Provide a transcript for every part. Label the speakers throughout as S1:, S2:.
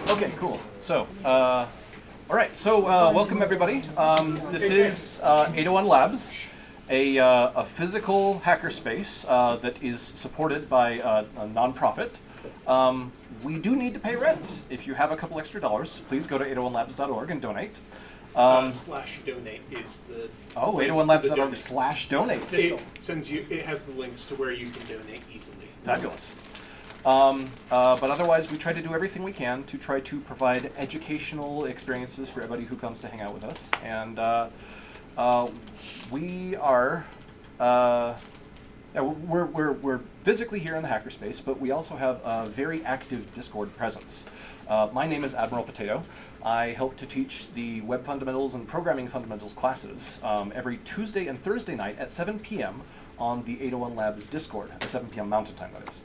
S1: Okay, cool. So, all right. So, welcome everybody. This is 801 Labs, a physical hackerspace that is supported by a nonprofit. We do need to pay rent. If you have a couple extra dollars, please go to 801labs.org and donate.
S2: Slash donate is the
S1: 801labs.org/donate.
S2: It sends you. It has the links to where you can donate easily.
S1: Fabulous. But otherwise, we try to do everything we can to try to provide educational experiences for everybody who comes to hang out with us. And we are, we're physically here in the hackerspace, but we also have a very active Discord presence. My name is Admiral Potato. I help to teach the Web Fundamentals and Programming Fundamentals classes every Tuesday and Thursday night at 7 p.m. on the 801 Labs Discord, at 7 p.m. Mountain Time, that is.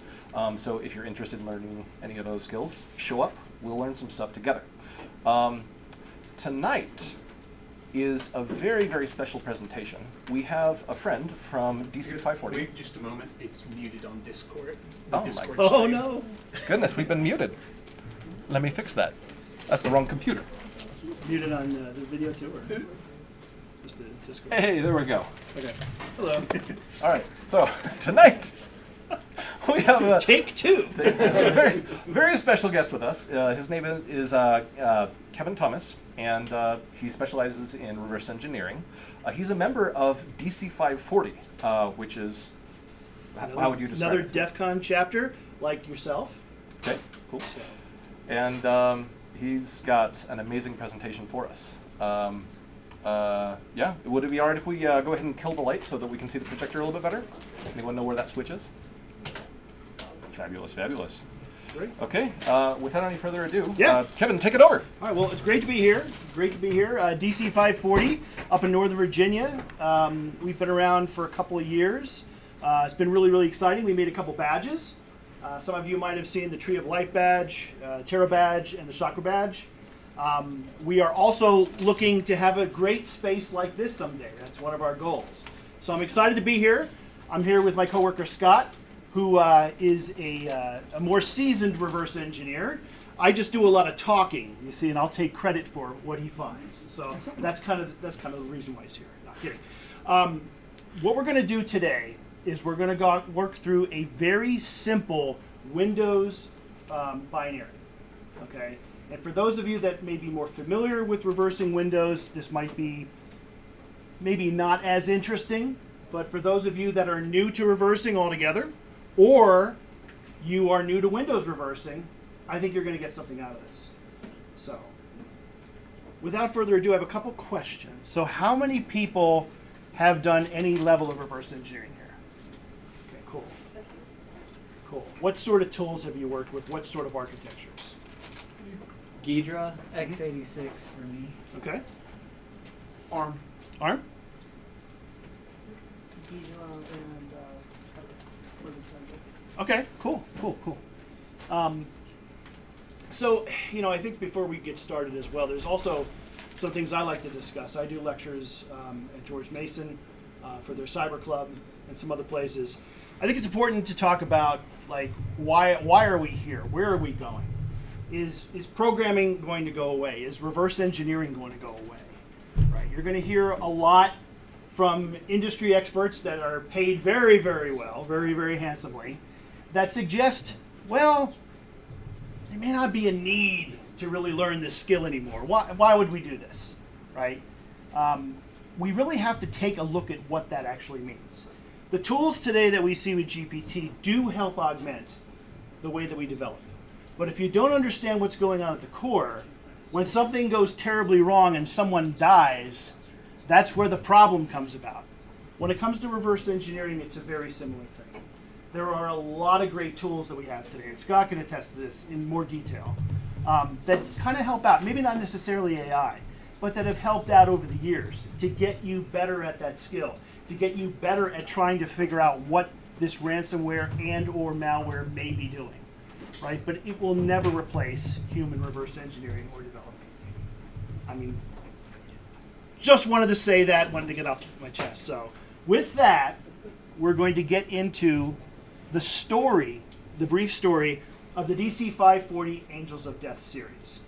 S1: So if you're interested in learning any of those skills, show up. We'll learn some stuff together. Tonight is a very, very special presentation. We have a friend from DC540.
S2: Wait just a moment. It's muted on Discord.
S1: Oh,
S2: Discord
S1: my.
S2: stream.
S3: Oh no!
S1: Goodness, we've been muted. Let me fix that. That's the wrong computer.
S3: Muted on the video too, or just the Discord?
S1: Hey, there we go.
S3: Okay. Hello.
S1: All right, so tonight we have a
S3: Take two.
S1: very, very special guest with us. His name is Kevin Thomas, and he specializes in reverse engineering. He's a member of DC540, which is, how would you describe
S3: Another
S1: it?
S3: DEF CON chapter, like yourself.
S1: Okay, cool.
S3: So,
S1: And he's got an amazing presentation for us. Yeah, would it be all right if we go ahead and kill the light so that we can see the projector a little bit better? Anyone know where that switch is? Fabulous, fabulous.
S3: great.
S1: Okay, without any further ado,
S3: Yeah.
S1: Kevin, take it over.
S3: All right. Well, it's great to be here. Great to be here. DC540 up in Northern Virginia. We've been around for a couple of years. It's been really, really exciting. We made a couple badges. Some of you might have seen the Tree of Life badge, Terra badge, and the Chakra badge. We are also looking to have a great space like this someday. That's one of our goals. So I'm excited to be here. I'm here with my coworker Scott, who is a more seasoned reverse engineer. I just do a lot of talking, you see, and I'll take credit for what he finds. So that's kind of the reason why he's here. Not kidding. What we're going to do today is we're going to work through a very simple Windows binary. Okay, and for those of you that may be more familiar with reversing Windows, this might be maybe not as interesting. But for those of you that are new to reversing altogether, or you are new to Windows reversing, I think you're going to get something out of this. So, without further ado, I have a couple questions. So, how many people have done any level of reverse engineering here? Okay, cool. Cool. What sort of tools have you worked with? What sort of architectures?
S4: Ghidra, x86 for me.
S3: Okay.
S4: ARM.
S3: ARM?
S4: Ghidra and
S3: Okay, cool. So, I think before we get started as well, there's also some things I like to discuss. I do lectures at George Mason for their cyber club and some other places. I think it's important to talk about, like, why are we here? Where are we going? Is programming going to go away? Is reverse engineering going to go away? Right? You're going to hear a lot from industry experts that are paid very, very well, very, very handsomely, that suggest, well, there may not be a need to really learn this skill anymore. Why would we do this, right? We really have to take a look at what that actually means. The tools today that we see with GPT do help augment the way that we develop. But if you don't understand what's going on at the core, when something goes terribly wrong and someone dies, that's where the problem comes about. When it comes to reverse engineering, it's a very similar thing. There are a lot of great tools that we have today, and Scott can attest to this in more detail, that kind of help out, maybe not necessarily AI, but that have helped out over the years to get you better at that skill, to get you better at trying to figure out what this ransomware and or malware may be doing, right? But it will never replace human reverse engineering or development. I mean, just wanted to say that, wanted to get off my chest. So with that, we're going to get into the story, the brief story of the DC540 Angels of Death series.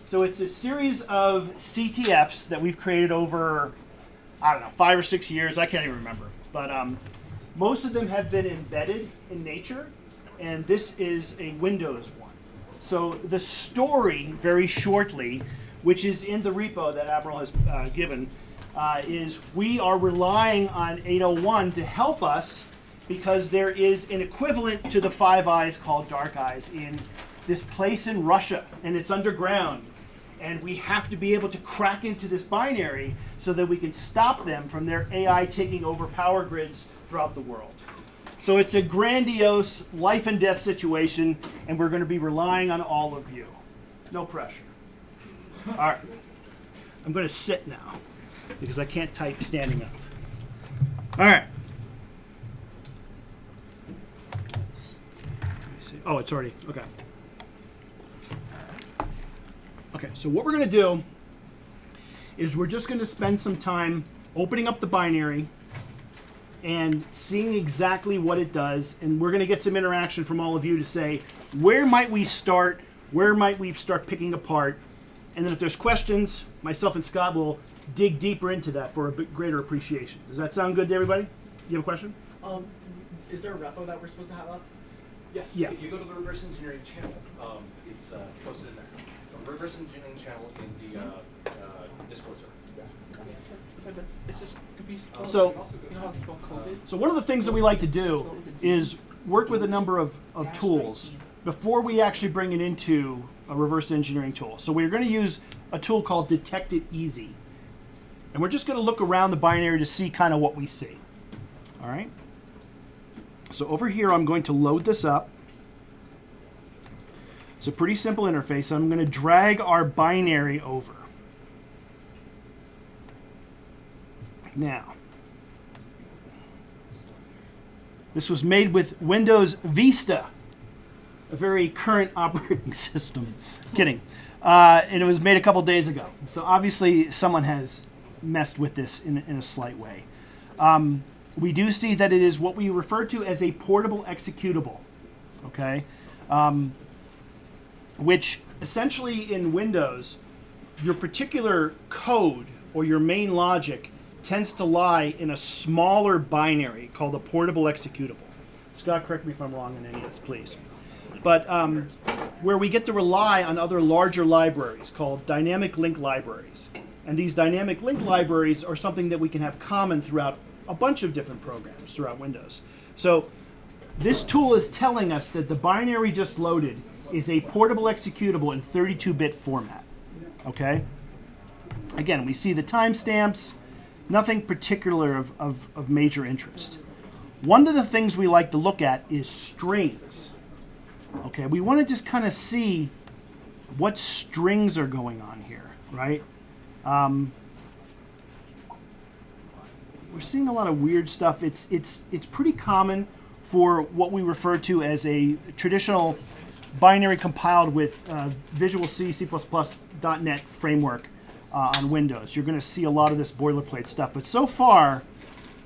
S3: So it's a series of CTFs that we've created over, I don't know, 5 or 6 years. I can't even remember. But most of them have been embedded in nature, and this is a Windows one. So the story, very shortly, which is in the repo that Admiral has given, is we are relying on 801 to help us because there is an equivalent to the Five Eyes called Dark Eyes in this place in Russia, and it's underground. And we have to be able to crack into this binary so that we can stop them from their AI taking over power grids throughout the world. So it's a grandiose life and death situation, and we're going to be relying on all of you. No pressure. All right. I'm going to sit now because I can't type standing up. All right. Oh, it's already, okay. Okay, so what we're going to do is we're just going to spend some time opening up the binary and seeing exactly what it does, and we're going to get some interaction from all of you to say, where might we start? Where might we start picking apart? And then if there's questions, myself and Scott will dig deeper into that for a bit greater appreciation. Does that sound good to everybody? You have a question?
S5: Is there a repo that we're supposed to have up?
S1: Yes.
S3: Yeah.
S1: If you go to the reverse engineering channel, it's posted in there. The reverse engineering channel in the Discord server.
S5: It's just
S3: So-
S5: you know how it's about COVID?
S3: So one of the things that we like to do is work with a number of tools before we actually bring it into a reverse engineering tool. So we're going to use a tool called Detect It Easy. And we're just going to look around the binary to see kind of what we see. All right? So over here, I'm going to load this up. It's a pretty simple interface. I'm going to drag our binary over. Now, this was made with Windows Vista, a very current operating system. Kidding. And it was made a couple days ago. So obviously someone has messed with this in a slight way. We do see that it is what we refer to as a portable executable, okay? Which essentially in Windows, your particular code or your main logic tends to lie in a smaller binary called a portable executable. Scott, correct me if I'm wrong in any of this, please. But where we get to rely on other larger libraries called dynamic link libraries. And these dynamic link libraries are something that we can have common throughout a bunch of different programs throughout Windows. So this tool is telling us that the binary just loaded is a portable executable in 32-bit format. Okay? Again, we see the timestamps, nothing particular of major interest. One of the things we like to look at is strings. Okay, we want to just kind of see what strings are going on here, right? We're seeing a lot of weird stuff. It's pretty common for what we refer to as a traditional binary compiled with Visual C, C++, .NET framework on Windows. You're going to see a lot of this boilerplate stuff. But so far,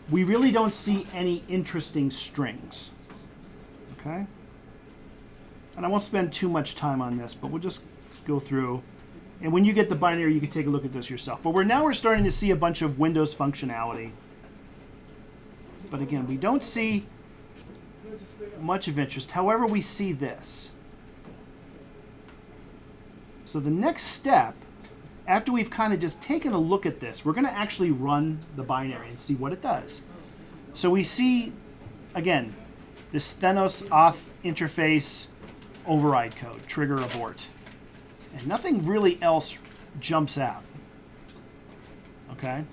S3: we really don't see any interesting strings. Okay? And I won't spend too much time on this, but we'll just go through. And when you get the binary, you can take a look at this yourself. But we're starting to see a bunch of Windows functionality. But again, we don't see much of interest. However, we see this. So the next step, after we've kind of just taken a look at this, we're going to actually run the binary and see what it does. So we see, again, this Thenos auth interface override code, trigger abort. And nothing really else jumps out. Okay?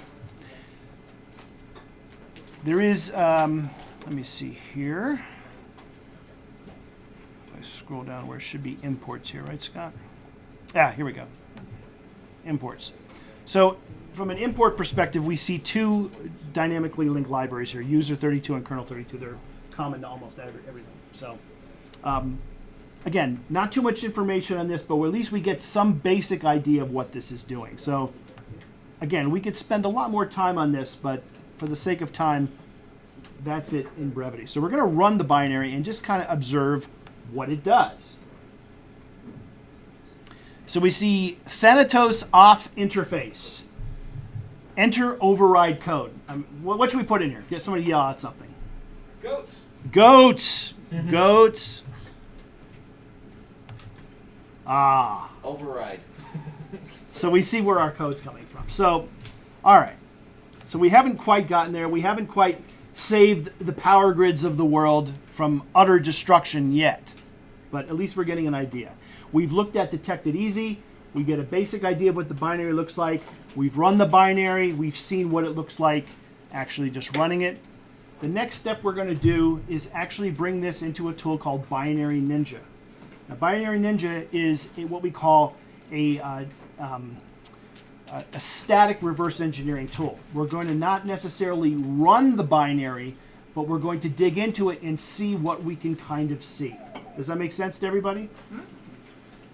S3: There is, let me see here. If I scroll down where it should be imports here, right, Scott? Ah, here we go. Imports. So from an import perspective, we see two dynamically linked libraries here, user32 and kernel32. They're common to almost everything. So again, not too much information on this, but at least we get some basic idea of what this is doing. So again, we could spend a lot more time on this, but for the sake of time, that's it in brevity. So we're going to run the binary and just kind of observe what it does. So we see Thanatos auth interface. Enter override code. What should we put in here? Get somebody to yell out something.
S1: Goats.
S3: Goats. Goats. Ah.
S6: Override.
S3: So we see where our code's coming from. So, all right. So we haven't quite gotten there. We haven't quite saved the power grids of the world from utter destruction yet. But at least we're getting an idea. We've looked at detected easy. We get a basic idea of what the binary looks like. We've run the binary. We've seen what it looks like actually just running it. The next step we're going to do is actually bring this into a tool called Binary Ninja. Now, Binary Ninja is what we call a static reverse engineering tool. We're going to not necessarily run the binary, but we're going to dig into it and see what we can kind of see. Does that make sense to everybody?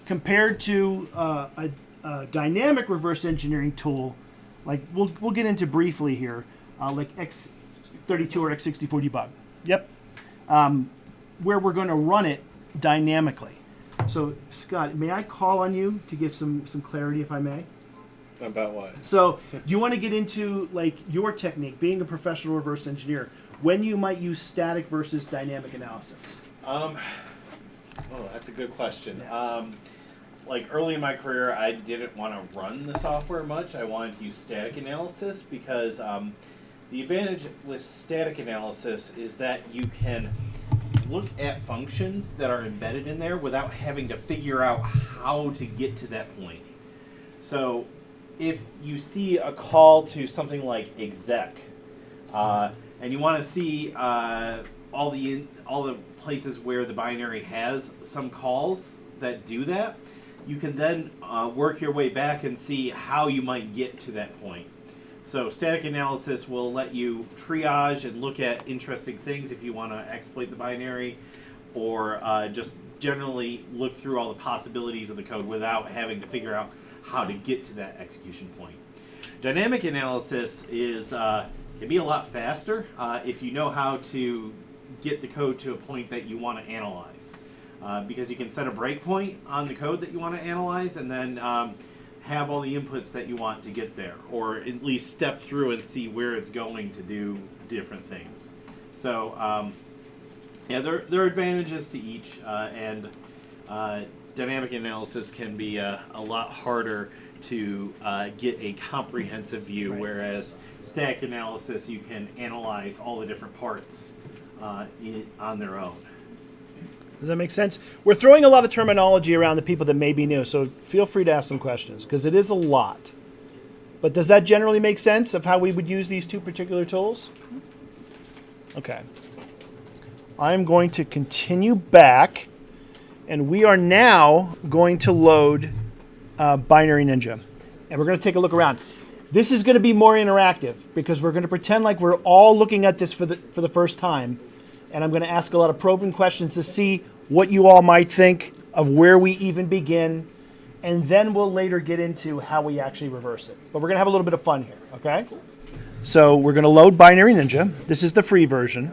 S3: Compared to a dynamic reverse engineering tool, like we'll get into briefly here, like X32 or X64 debug. Yep. Where we're going to run it dynamically. So, Scott, may I call on you to give some clarity, if I may?
S7: About what?
S3: So, do you want to get into like your technique, being a professional reverse engineer, when you might use static versus dynamic analysis?
S7: Oh, that's a good question.
S3: Yeah.
S7: Like early in my career, I didn't want to run the software much. I wanted to use static analysis because the advantage with static analysis is that you can look at functions that are embedded in there without having to figure out how to get to that point. So if you see a call to something like exec, and you want to see all the places where the binary has some calls that do that, you can then work your way back and see how you might get to that point. So static analysis will let you triage and look at interesting things if you want to exploit the binary, or just generally look through all the possibilities of the code without having to figure out how to get to that execution point. Dynamic analysis can be a lot faster if you know how to get the code to a point that you want to analyze. Because you can set a breakpoint on the code that you want to analyze and then have all the inputs that you want to get there, or at least step through and see where it's going to do different things. So yeah, there are advantages to each, and dynamic analysis can be a lot harder to get a comprehensive view,
S3: Right.
S7: Whereas static analysis, you can analyze all the different parts on their own.
S3: Does that make sense? We're throwing a lot of terminology around the people that may be new, so feel free to ask some questions, because it is a lot. But does that generally make sense of how we would use these two particular tools? Okay. I'm going to continue back, and we are now going to load Binary Ninja. And we're going to take a look around. This is going to be more interactive, because we're going to pretend like we're all looking at this for the first time. And I'm going to ask a lot of probing questions to see what you all might think of where we even begin. And then we'll later get into how we actually reverse it. But we're going to have a little bit of fun here, okay? So we're going to load Binary Ninja. This is the free version.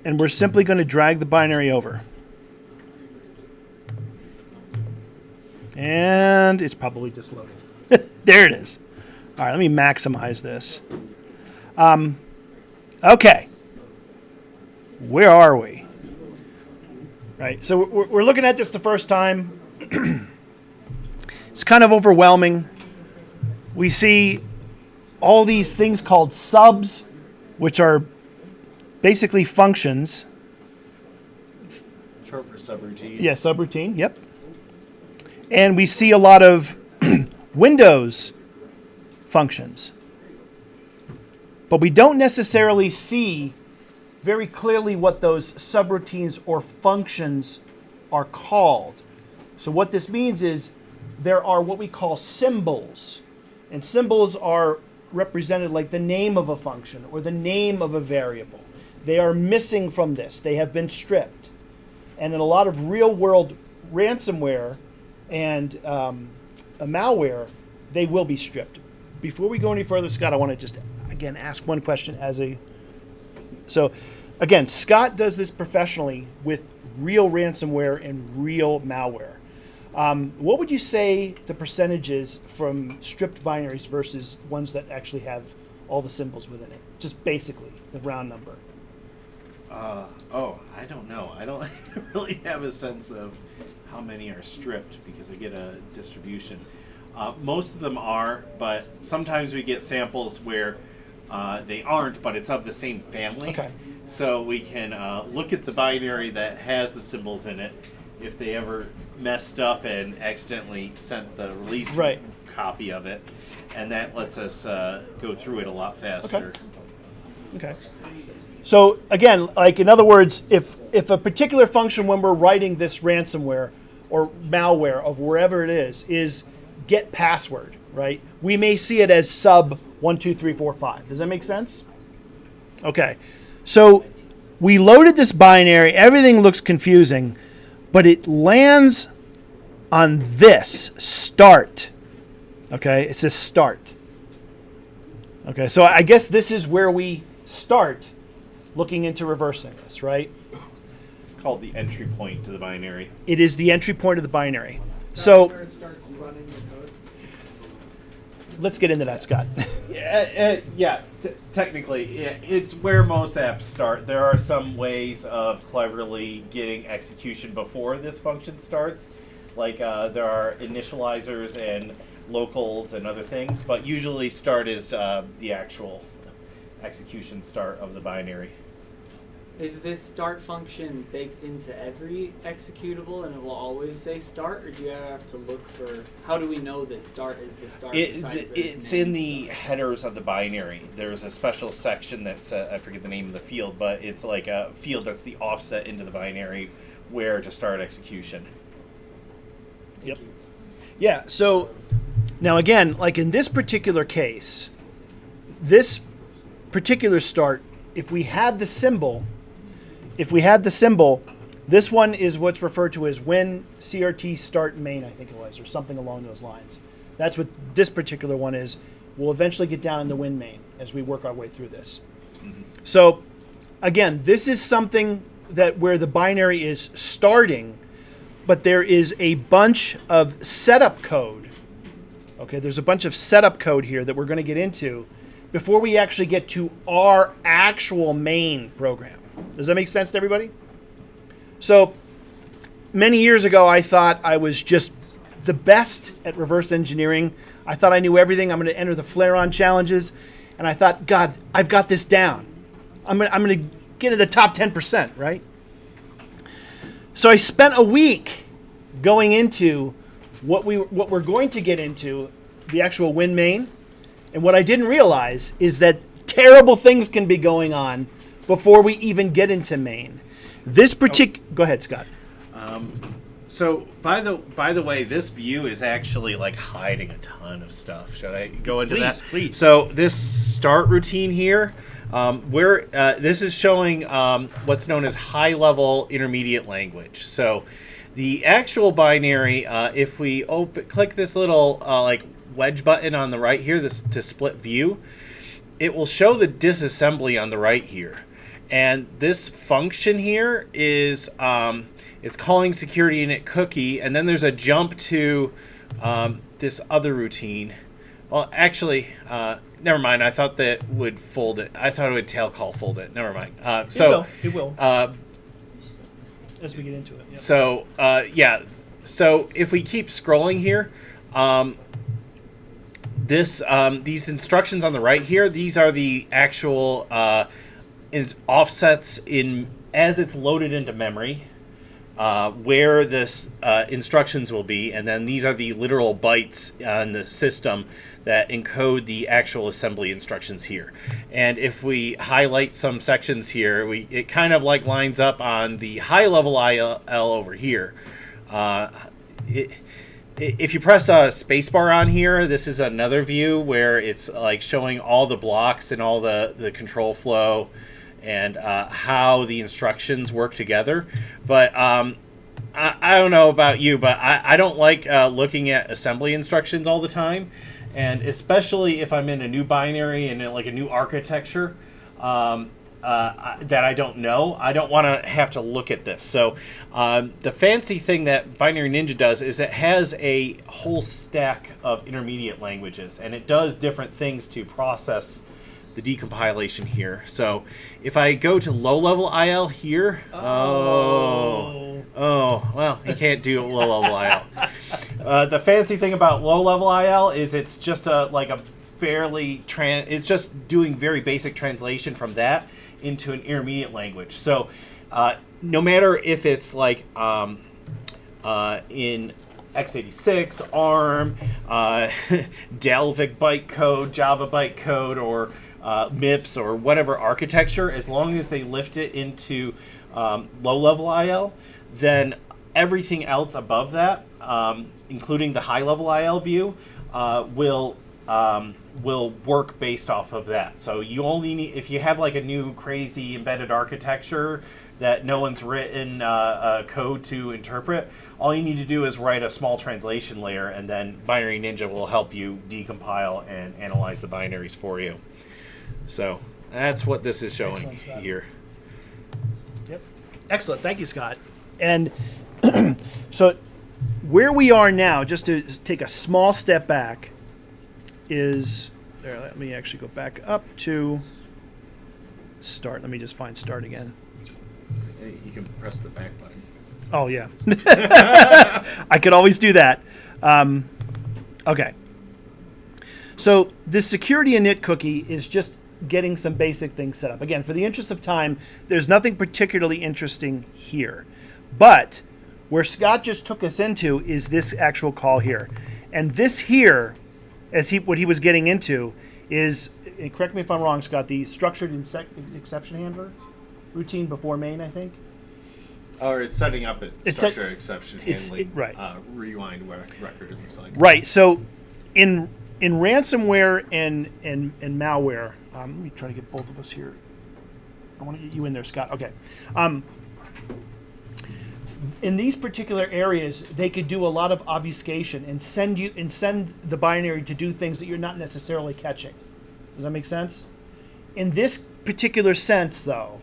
S3: And we're simply going to drag the binary over. And it's probably just loading. There it is. All right, let me maximize this. Okay, where are we? Right, so we're looking at this the first time. It's kind of overwhelming. We see all these things called subs, which are basically functions.
S7: Short for subroutine.
S3: Yeah, subroutine, yep. And we see a lot of Windows functions. But we don't necessarily see very clearly what those subroutines or functions are called. So what this means is there are what we call symbols. And symbols are represented like the name of a function or the name of a variable. They are missing from this. They have been stripped. And in a lot of real-world ransomware and malware, they will be stripped. Before we go any further, Scott, I want to just again ask one question So again, Scott does this professionally with real ransomware and real malware. What would you say the percentage is from stripped binaries versus ones that actually have all the symbols within it? Just basically, the round number.
S7: I don't know. I don't really have a sense of how many are stripped because I get a distribution. Most of them are, but sometimes we get samples where they aren't, but it's of the same family.
S3: Okay.
S7: So we can look at the binary that has the symbols in it. If they ever messed up and accidentally sent the release
S3: Right.
S7: copy of it, and that lets us go through it a lot faster.
S3: Okay. So again, like in other words, if a particular function when we're writing this ransomware or malware of wherever it is get password, right? We may see it as sub 12345. Does that make sense? Okay. So we loaded this binary, everything looks confusing, but it lands on this start. Okay, it says start. Okay, so I guess this is where we start looking into reversing this, right?
S7: It's called the entry point to the binary.
S3: It is the entry point of the binary. So
S5: Where it starts running the code.
S3: let's get into that, Scott.
S7: Technically, it's where most apps start. There are some ways of cleverly getting execution before this function starts. Like there are initializers and locals and other things, but usually start is the actual execution start of the binary.
S4: Is this start function baked into every executable and it will always say start, or do you have to look for, how do we know that start is the start? besides that
S7: It's
S4: name
S7: in the
S4: start?
S7: headers of the binary. There's a special section that's, I forget the name of the field, but it's like a field that's the offset into the binary where to start execution.
S3: Yep. Yeah, so now again, like in this particular case, this particular start, if we had the symbol, this one is what's referred to as when CRT start main, I think it was, or something along those lines. That's what this particular one is. We'll eventually get down in the win main as we work our way through this.
S7: Mm-hmm.
S3: So again, this is something that where the binary is starting, but there is a bunch of setup code. Okay, there's a bunch of setup code here that we're going to get into before we actually get to our actual main program. Does that make sense to everybody? So many years ago, I thought I was just the best at reverse engineering. I thought I knew everything. I'm going to enter the flare-on challenges. And I thought, God, I've got this down. I'm going to get into the top 10%, right? So I spent a week going into what we're going to get into, the actual win main. And what I didn't realize is that terrible things can be going on before we even get into main. This particular... Go ahead, Scott.
S7: So by the way, this view is actually like hiding a ton of stuff. Should I go into that?
S3: Please.
S7: So this start routine here, this is showing what's known as high-level intermediate language. So the actual binary, if we click this little like wedge button on the right here, this to split view, it will show the disassembly on the right here. And this function here is it's calling security init cookie, and then there's a jump to this other routine. Well, actually, never mind. I thought that would fold it. I thought it would tail call fold it. Never mind.
S3: It will. As we get into it. Yep.
S7: So if we keep scrolling here, these instructions on the right here, these are the actual offsets in as it's loaded into memory, where this instructions will be, and then these are the literal bytes on the system that encode the actual assembly instructions here. And if we highlight some sections here, it kind of like lines up on the high level IL over here. If you press a spacebar on here, this is another view where it's like showing all the blocks and all the control flow and how the instructions work together. But I don't know about you, but I don't like looking at assembly instructions all the time. And especially if I'm in a new binary and like a new architecture, that I don't know. I don't want to have to look at this. So the fancy thing that Binary Ninja does is it has a whole stack of intermediate languages, and it does different things to process the decompilation here. So if I go to low-level IL here, well, you can't do low-level IL. The fancy thing about low-level IL is it's just it's just doing very basic translation from that into an intermediate language. So no matter if it's like in x86, ARM, Dalvik bytecode, Java bytecode, or MIPS or whatever architecture, as long as they lift it into low-level IL, then everything else above that, including the high-level IL view, will work based off of that. So you only need, if you have like a new crazy embedded architecture that no one's written code to interpret, all you need to do is write a small translation layer, and then Binary Ninja will help you decompile and analyze the binaries for you. So that's what this is showing.
S3: Excellent, Scott.
S7: Here.
S3: Yep. Excellent. Thank you, Scott. And so where we are now, just to take a small step back, is there. Let me actually go back up to start. Let me just find start again.
S7: You can press the back button.
S3: Oh, yeah. I could always do that. Okay. So this security init cookie is just getting some basic things set up. Again, for the interest of time, there's nothing particularly interesting here. But where Scott just took us into is this actual call here. And this here, what he was getting into is, and correct me if I'm wrong, Scott, the structured exception handler routine before main, I think.
S7: Or it's setting up a structured exception handling
S3: right.
S7: rewind record, it looks like.
S3: Right. So in ransomware and malware, let me try to get both of us here. I want to get you in there, Scott. Okay. In these particular areas, they could do a lot of obfuscation and send the binary to do things that you're not necessarily catching. Does that make sense? In this particular sense, though,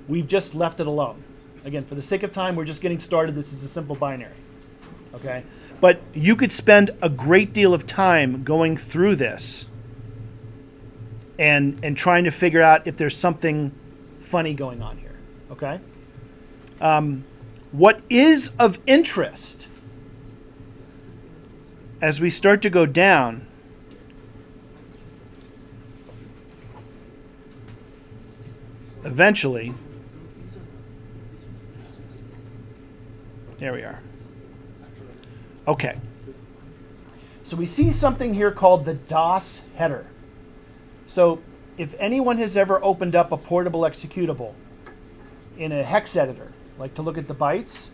S3: we've just left it alone. Again, for the sake of time, we're just getting started. This is a simple binary. Okay? But you could spend a great deal of time going through this and trying to figure out if there's something funny going on here. Okay? What is of interest as we start to go down eventually, there we are. Okay. So we see something here called the DOS header. So if anyone has ever opened up a portable executable in a hex editor, like to look at the bytes,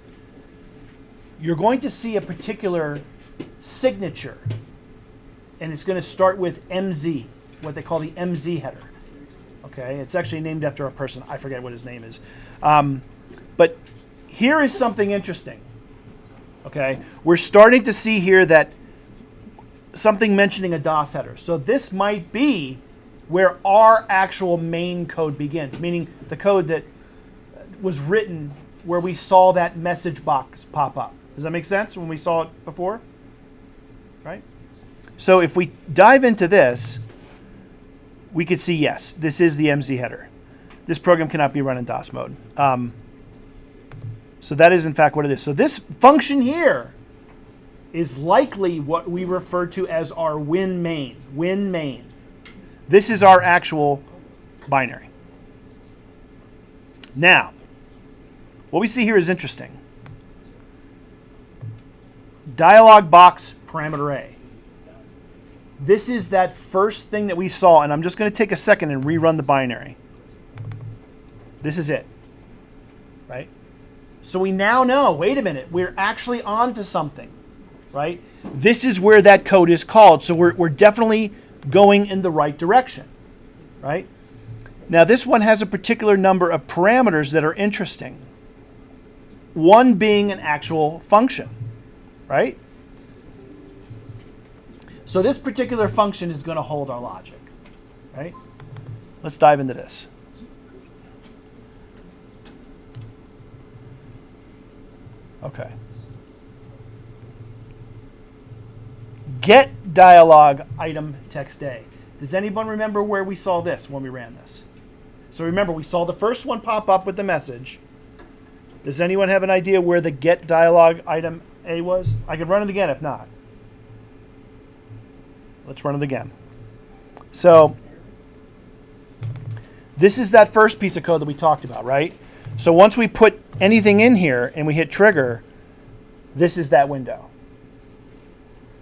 S3: you're going to see a particular signature. And it's going to start with MZ, what they call the MZ header. Okay, it's actually named after a person. I forget what his name is. But here is something interesting. Okay, we're starting to see here that something mentioning a DOS header. So this might be where our actual main code begins, meaning the code that was written where we saw that message box pop up. Does that make sense when we saw it before? Right? So if we dive into this, we could see, yes, this is the MZ header. This program cannot be run in DOS mode. So that is, in fact, what it is. So this function here is likely what we refer to as our win main. Win main. This is our actual binary. Now, what we see here is interesting. Dialog box parameter A. This is that first thing that we saw, and I'm just going to take a second and rerun the binary. This is it, right? So we now know, wait a minute, we're actually on to something, right? This is where that code is called, so we're definitely going in the right direction, right? Now this one has a particular number of parameters that are interesting. One being an actual function, right? So this particular function is going to hold our logic, right? Let's dive into this. Okay. Get dialog item text A. Does anyone remember where we saw this when we ran this? So remember, we saw the first one pop up with the message. Does anyone have an idea where the get dialog item A was? I could run it again if not. Let's run it again. So this is that first piece of code that we talked about, right? So once we put anything in here and we hit trigger, this is that window.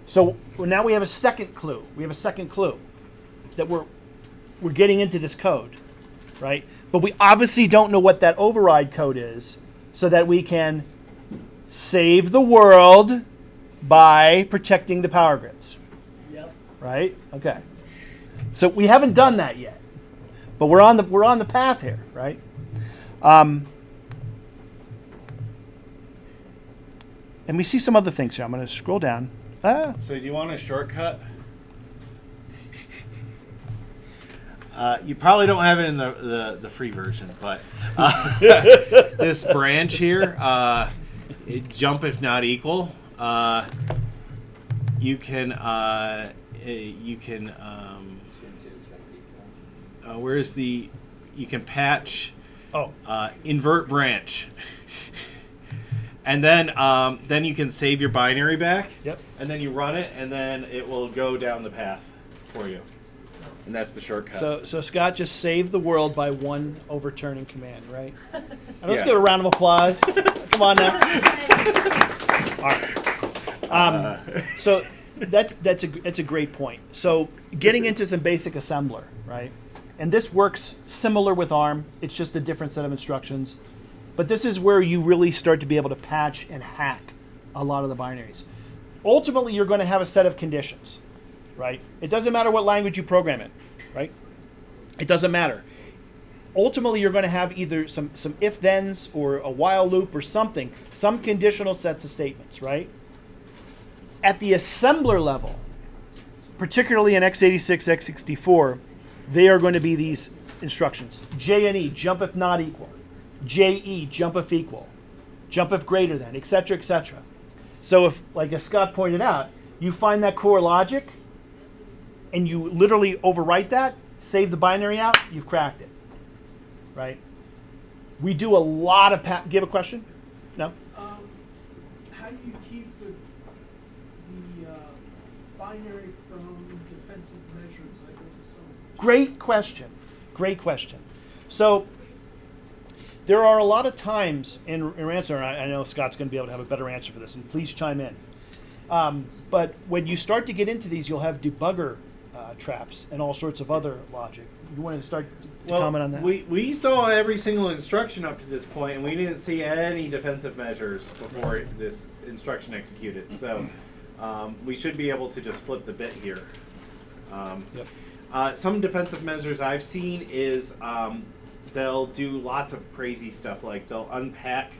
S3: So now we have a second clue. We have a second clue that we're getting into this code, right? But we obviously don't know what that override code is, so that we can save the world by protecting the power grids.
S5: Yep.
S3: Right? Okay. So we haven't done that yet, but we're on the path here, right? And we see some other things here. I'm going to scroll down.
S7: So do you want a shortcut? You probably don't have it in the free version, but this branch here, jump if not equal, you can where's the, you can patch invert branch. And then you can save your binary back.
S3: Yep.
S7: And then you run it, and then it will go down the path for you. And that's the shortcut.
S3: So Scott just saved the world by one overturning command, right? And let's
S7: Yeah.
S3: give a round of applause. Come on now. All right. So that's a great point. So getting into some basic assembler, right? And this works similar with ARM. It's just a different set of instructions. But this is where you really start to be able to patch and hack a lot of the binaries. Ultimately, you're going to have a set of conditions, right? It doesn't matter what language you program in, right? It doesn't matter. Ultimately, you're going to have either some if-thens or a while loop or something, some conditional sets of statements, right? At the assembler level, particularly in x86, x64, they are going to be these instructions. J and E, jump if not equal. JE, jump if equal. Jump if greater than, etc., etc. So if, like as Scott pointed out, you find that core logic and you literally overwrite that, save the binary out, you've cracked it, right? We do a lot of do you have a question? No?
S5: How do you keep the binary from defensive measures? I think so.
S3: Great question. Great question. So there are a lot of times in your answer, and I know Scott's going to be able to have a better answer for this, and please chime in. But when you start to get into these, you'll have debugger traps and all sorts of other logic. You want to start to comment on that?
S7: We saw every single instruction up to this point, and we didn't see any defensive measures before this instruction executed. So we should be able to just flip the bit here. Some defensive measures I've seen is they'll do lots of crazy stuff, like they'll unpack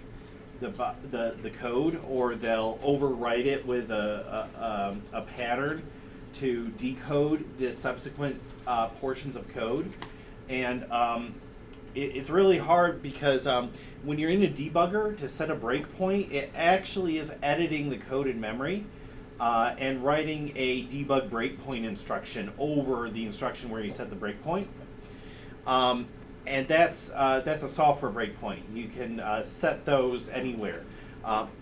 S7: the code, or they'll overwrite it with a pattern to decode the subsequent portions of code. And it's really hard because when you're in a debugger, to set a breakpoint, it actually is editing the code in memory and writing a debug breakpoint instruction over the instruction where you set the breakpoint. And that's a software breakpoint. You can set those anywhere.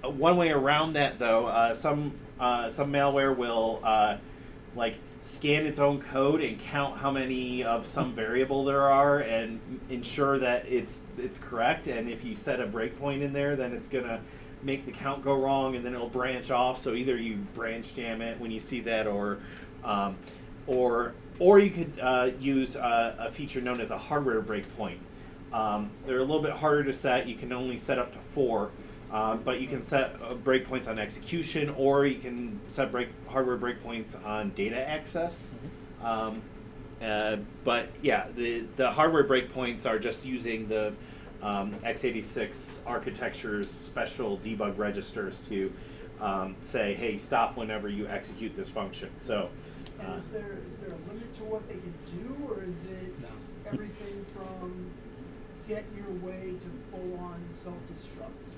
S7: One way around that, though, some malware will like scan its own code and count how many of some variable there are and ensure that it's correct. And if you set a breakpoint in there, then it's gonna make the count go wrong, and then it'll branch off. So either you branch jam it when you see that, or you could use a feature known as a hardware breakpoint. They're a little bit harder to set. You can only set up to 4, but you can set breakpoints on execution, or you can set hardware breakpoints on data access. But yeah, the hardware breakpoints are just using the x86 architecture's special debug registers to say, hey, stop whenever you execute this function. So.
S5: And is there a limit to what they can do, or is it everything from get your way to full-on self-destruct?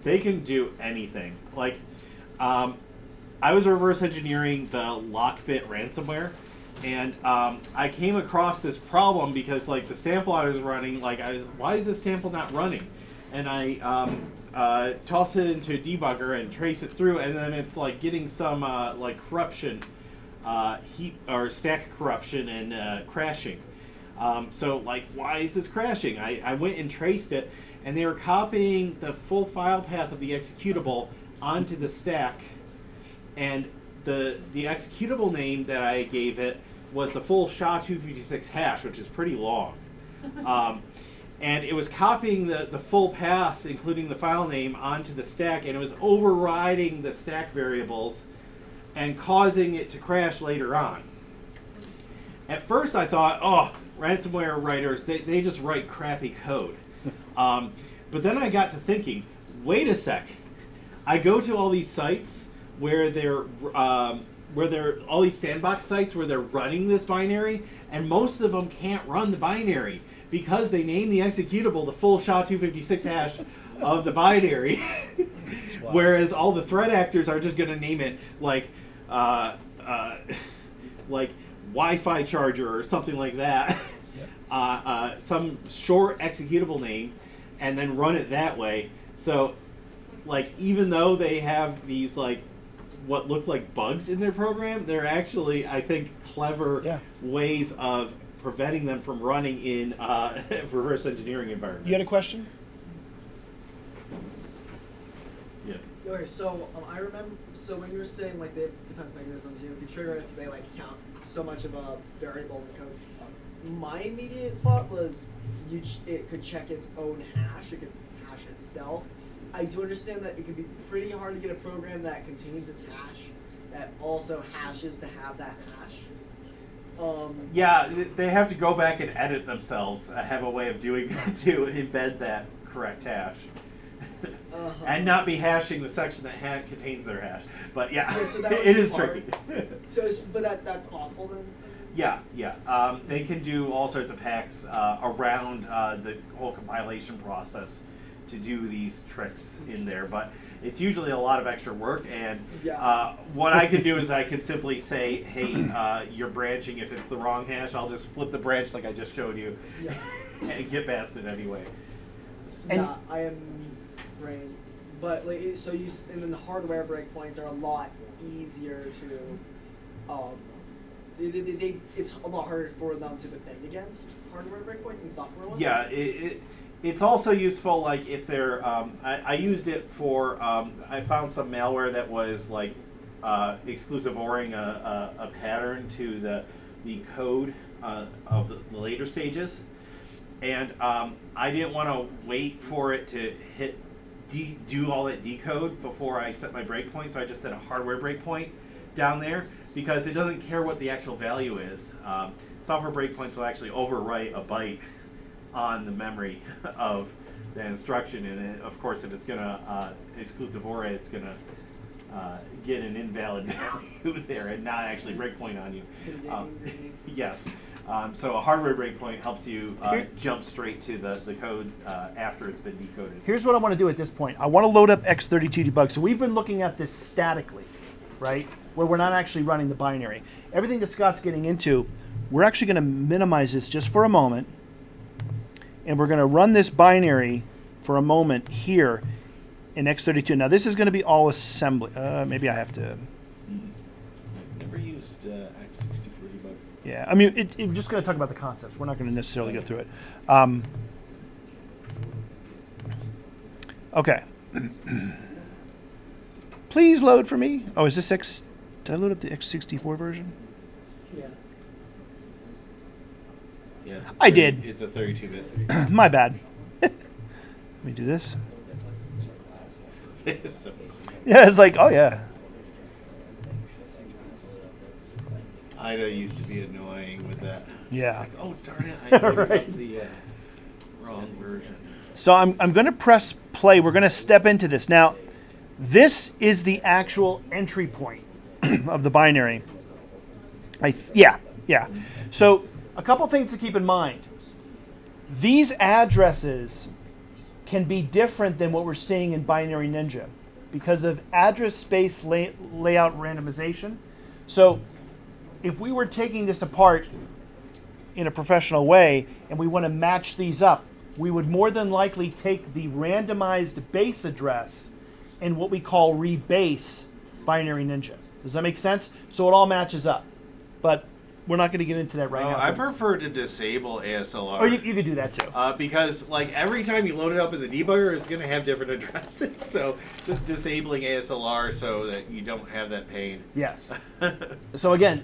S7: They can do anything. Like, I was reverse engineering the Lockbit ransomware, and I came across this problem because, like, the sample I was running, like, why is this sample not running? And I toss it into a debugger and trace it through, and then it's like getting some like corruption, heap or stack corruption and crashing. So, like, why is this crashing? I went and traced it, and they were copying the full file path of the executable onto the stack, and the executable name that I gave it was the full SHA-256 hash, which is pretty long. And it was copying the full path, including the file name, onto the stack, and it was overriding the stack variables and causing it to crash later on. At first I thought, oh, ransomware writers, they just write crappy code. But then I got to thinking, wait a sec. I go to all these sites where they're all these sandbox sites where they're running this binary, and most of them can't run the binary because they name the executable the full SHA-256 hash of the binary, whereas all the threat actors are just going to name it like Wi-Fi charger or something like that, some short executable name, and then run it that way. So, like, even though they have these like what look like bugs in their program, they're actually, I think, clever ways of preventing them from running in reverse engineering environments.
S3: You had a question?
S7: Yeah.
S6: Okay, so I remember. So when you were saying like the defense mechanisms, you know, the trigger if they like count so much of a variable in the code. My immediate thought was it could check its own hash. It could hash itself. I do understand that it can be pretty hard to get a program that contains its hash that also hashes to have that hash.
S7: Yeah, they have to go back and edit themselves. Have a way of doing to embed that correct hash, and not be hashing the section that contains their hash. But yeah,
S6: so that
S7: it is tricky.
S6: But that's possible then.
S7: Yeah. They can do all sorts of hacks around the whole compilation process to do these tricks in there, but it's usually a lot of extra work, and what I can do is I can simply say, hey, you're branching. If it's the wrong hash, I'll just flip the branch like I just showed you and get past it anyway.
S6: Yeah, I am brain. But like, and then the hardware breakpoints are a lot easier to it's a lot harder for them to defend against hardware breakpoints and software ones.
S7: Yeah, it's also useful, like, if they're, I used it for, I found some malware that was, like, exclusive ORing a pattern to the code of the later stages. And I didn't want to wait for it to do all that decode before I set my breakpoint, so I just set a hardware breakpoint down there, because it doesn't care what the actual value is. Software breakpoints will actually overwrite a byte on the memory of the instruction, and of course, if it's going to exclusive OR it, it's going to get an invalid value there and not actually breakpoint on you. Yes. So a hardware breakpoint helps you jump straight to the code after it's been decoded.
S3: Here's what I want to do at this point. I want to load up X32 debug. So we've been looking at this statically, right? Where we're not actually running the binary. Everything that Scott's getting into, we're actually going to minimize this just for a moment. And we're going to run this binary for a moment here in X32. Now this is going to be all assembly. Maybe I have to.
S7: Never used X64 debug.
S3: Yeah, I mean, we're just going to talk about the concepts. We're not going to necessarily go through it. Okay. Please load for me. Oh, is this X? Did I load up the X64 version?
S4: Yeah.
S7: Yes,
S3: I did.
S7: It's a 32-bit.
S3: My bad. Let me do this. Yeah, it's like, oh yeah.
S7: Ida used to be annoying with that.
S3: Yeah.
S7: It's like, oh darn it, I picked
S3: Right.
S7: up the wrong version.
S3: So I'm going to press play. We're going to step into this. Now, this is the actual entry point of the binary. Yeah. So a couple things to keep in mind. These addresses can be different than what we're seeing in Binary Ninja because of address space layout randomization. So if we were taking this apart in a professional way and we want to match these up, we would more than likely take the randomized base address and what we call rebase Binary Ninja. Does that make sense? So it all matches up. But we're not going to get into that right now.
S7: I prefer to disable ASLR.
S3: Or you could do that too.
S7: Because like every time you load it up in the debugger, it's going to have different addresses. So just disabling ASLR so that you don't have that pain.
S3: Yes. So again,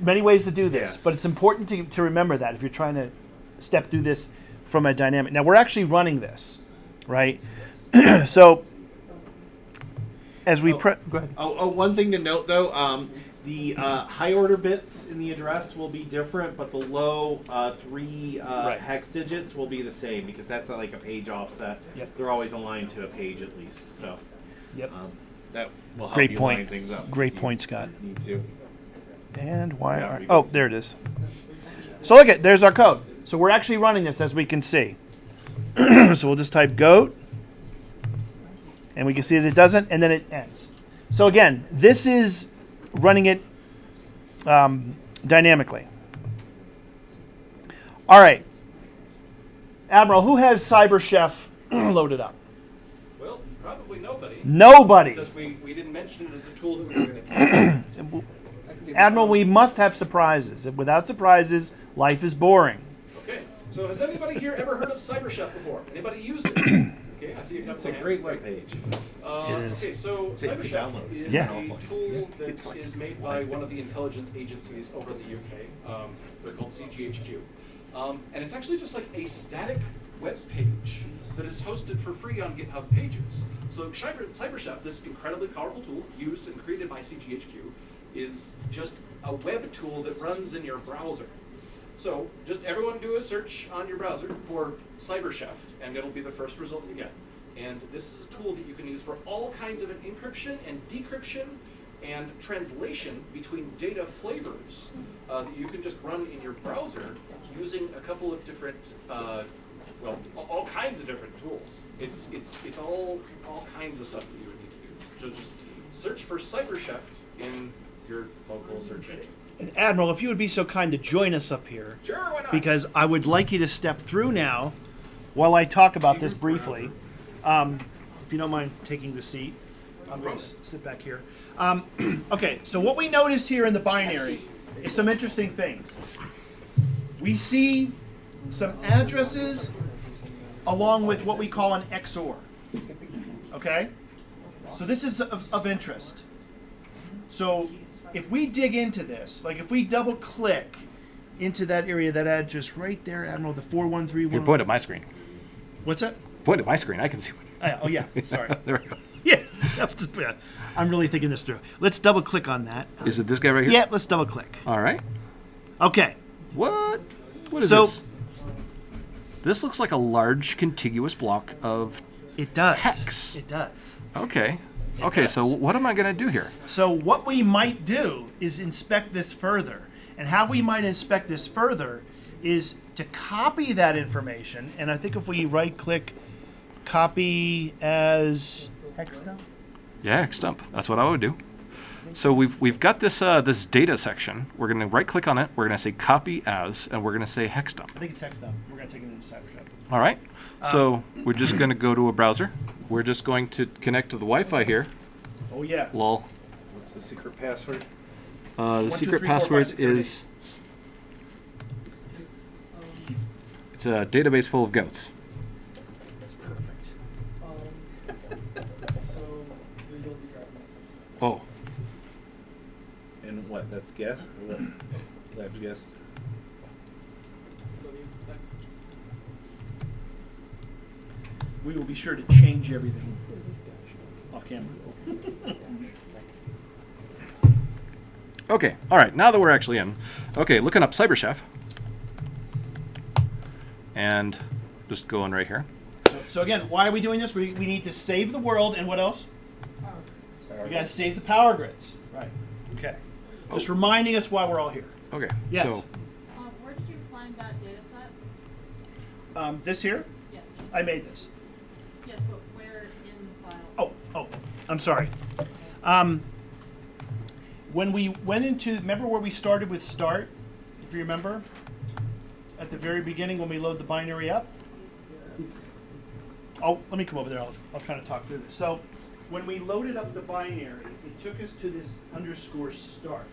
S3: many ways to do this,
S7: Yeah.
S3: but it's important to remember that if you're trying to step through this from a dynamic. Now we're actually running this, right? So as we go ahead.
S7: One thing to note though, the high order bits in the address will be different, but the low three hex digits will be the same because that's like a page offset.
S3: Yep.
S7: They're always aligned to a page at least. So
S3: Yep.
S7: that will help
S3: Great
S7: you
S3: point.
S7: line things up.
S3: Great
S7: if you
S3: point, Scott.
S7: Need to.
S3: And why
S7: Yeah,
S3: are
S7: rebase.
S3: oh, there it is. So look at there's our code. So we're actually running this as we can see. So we'll just type goat, and we can see that it doesn't, and then it ends. So again, this is running it dynamically. All right, Admiral, who has CyberChef loaded up?
S1: Well, probably nobody.
S3: Nobody.
S1: Because we didn't mention it as a tool that we were going to
S3: Admiral, we must have surprises. Without surprises, life is boring.
S1: Okay, so has anybody here ever heard of CyberChef before? Anybody use it? Okay, I see a couple
S7: It's a
S1: of
S7: great
S1: hands.
S7: webpage.
S3: It is.
S1: Okay, so
S7: Take the
S1: CyberChef
S7: download.
S1: is
S3: Yeah.
S1: a tool that is made by one of the intelligence agencies over in the UK. They're called CGHQ. And it's actually just like a static web page that is hosted for free on GitHub Pages. So CyberChef, this incredibly powerful tool used and created by CGHQ, is just a web tool that runs in your browser. So just everyone do a search on your browser for CyberChef, and it'll be the first result you get. And this is a tool that you can use for all kinds of encryption and decryption and translation between data flavors that you can just run in your browser using a couple of different, well, all kinds of different tools. It's all kinds of stuff that you would need to do. So just search for CyberChef in your local search engine.
S3: And Admiral, if you would be so kind to join us up here,
S1: Sure, why not?
S3: because I would like you to step through now while I talk about this briefly. If you don't mind taking the seat, I'm going to sit back here. Okay, so what we notice here in the binary is some interesting things. We see some addresses along with what we call an XOR. Okay? So this is of interest. So if we dig into this, like if we double click into that area, that address right there, Admiral, the 4131.
S1: You're pointing at my screen.
S3: What's that?
S1: Point at my screen. I can see what.
S3: Oh yeah, sorry.
S1: There we go.
S3: Yeah, I'm really thinking this through. Let's double click on that.
S1: Is it this guy right here?
S3: Yeah, let's double click.
S1: All right.
S3: Okay.
S1: What? What is
S3: So-
S1: this? This looks like a large contiguous block of.
S3: It does.
S1: Hex.
S3: It does.
S1: Okay. Okay.
S3: does.
S1: So what am I going to do here?
S3: So what we might do is inspect this further. And how we might inspect this further is to copy that information. And I think if we right click, copy as hex dump.
S1: Yeah, hex dump. That's what I would do. So we've got this this data section. We're going to right click on it. We're going to say copy as, and we're going to say hex dump.
S3: I think it's hex dump. We're going to take it into CyberChef.
S1: All right. So we're just going to go to a browser. We're just going to connect to the Wi-Fi here.
S3: Oh yeah.
S1: Lol.
S7: What's the secret password?
S1: The
S3: 1, 2,
S1: secret
S3: 3, 4, 5,
S1: password
S3: 6, 7, 8.
S1: is. It's a database full of goats.
S3: That's perfect.
S6: So you'll be driving.
S1: Oh.
S7: And what? That's guess? What? Lab's guessed.
S3: We will be sure to change everything off camera.
S1: Okay. All right. Now that we're actually in. Okay. Looking up CyberChef. And just going right here.
S3: So again, why are we doing this? We need to save the world, and what else? We got to save the power grids. Right. Okay. Just reminding us why we're all here.
S1: Okay.
S3: Yes.
S1: So
S8: Where did you find that data set?
S3: This here,
S8: Yes.
S3: I made this. I'm sorry. When we went into, remember where we started with start, if you remember? At the very beginning when we load the binary up? Oh, let me come over there. I'll kind of talk through this. So when we loaded up the binary, it took us to this underscore start.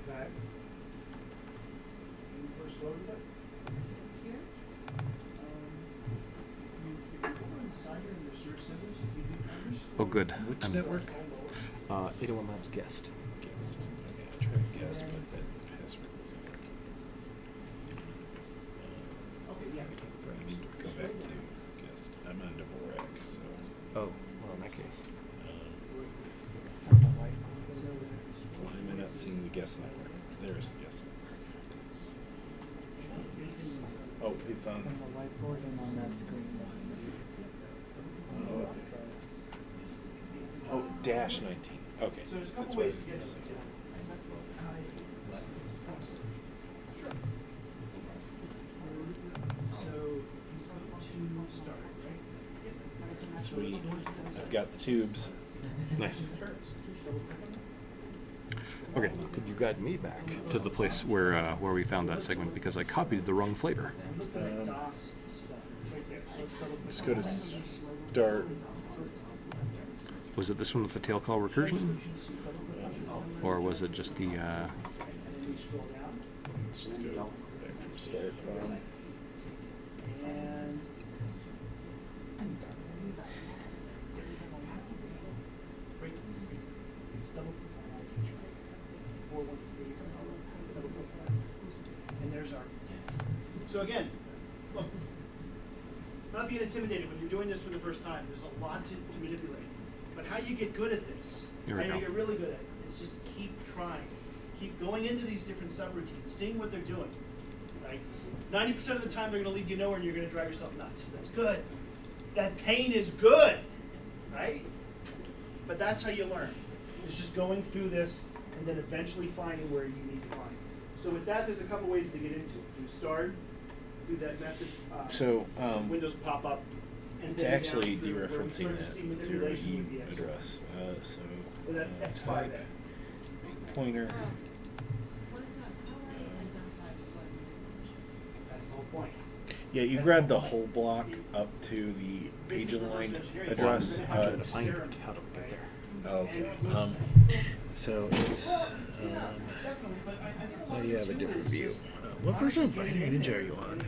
S3: Okay. When we first loaded it. Here. If you go on the side here in your search symbols, if you do underscore.
S1: Oh, good.
S7: Which network?
S1: 801 Labs guest.
S7: Guest. Okay, I tried to guess, but that password wasn't working.
S3: Okay, yeah.
S7: I need to go back to guest. I'm on Dvorak, so.
S1: Oh, well, in that case.
S7: Why am I not seeing the guest network? There's the guest network. Oh, it's on.
S4: From the whiteboard and on that screen.
S7: Oh, dash 19. Okay.
S3: So there's a couple
S7: that's what
S3: ways
S7: I
S3: to get
S7: was
S3: to
S7: missing.
S3: So he's going to start, right?
S7: Sweet. I've got the tubes.
S1: Nice. Okay, could you guide me back to the place where we found that segment because I copied the wrong flavor?
S7: Let's go to start.
S1: Was it this one with the tail call recursion? Or was it just the,
S7: Let's just go back from start.
S3: And it's double. 413. And there's our. So again, look, it's not being intimidated when you're doing this for the first time. There's a lot to manipulate. But how you get good at this,
S1: Here
S3: how
S1: we
S3: you
S1: go.
S3: get really good at it, is just keep trying. Keep going into these different subroutines, seeing what they're doing. Right? 90% of the time they're going to lead you nowhere and you're going to drive yourself nuts. That's good. That pain is good. Right? But that's how you learn. It's just going through this and then eventually finding where you need to find. So with that, there's a couple ways to get into it. Do start, do that message,
S7: So,
S3: windows pop up. And
S7: it's
S3: then
S7: actually
S3: down through where we
S7: dereferencing
S3: start to
S7: that
S3: see
S7: 0E
S3: manipulation with the X.
S7: address. So,
S3: With that X5
S7: type,
S3: there.
S7: make pointer.
S3: That's the whole point.
S7: Yeah, you grab the whole block up to the page aligned address.
S1: how to find it? How do we get there?
S7: Oh, okay. So it's. How do you have a different view? What version of binary ninja are you on?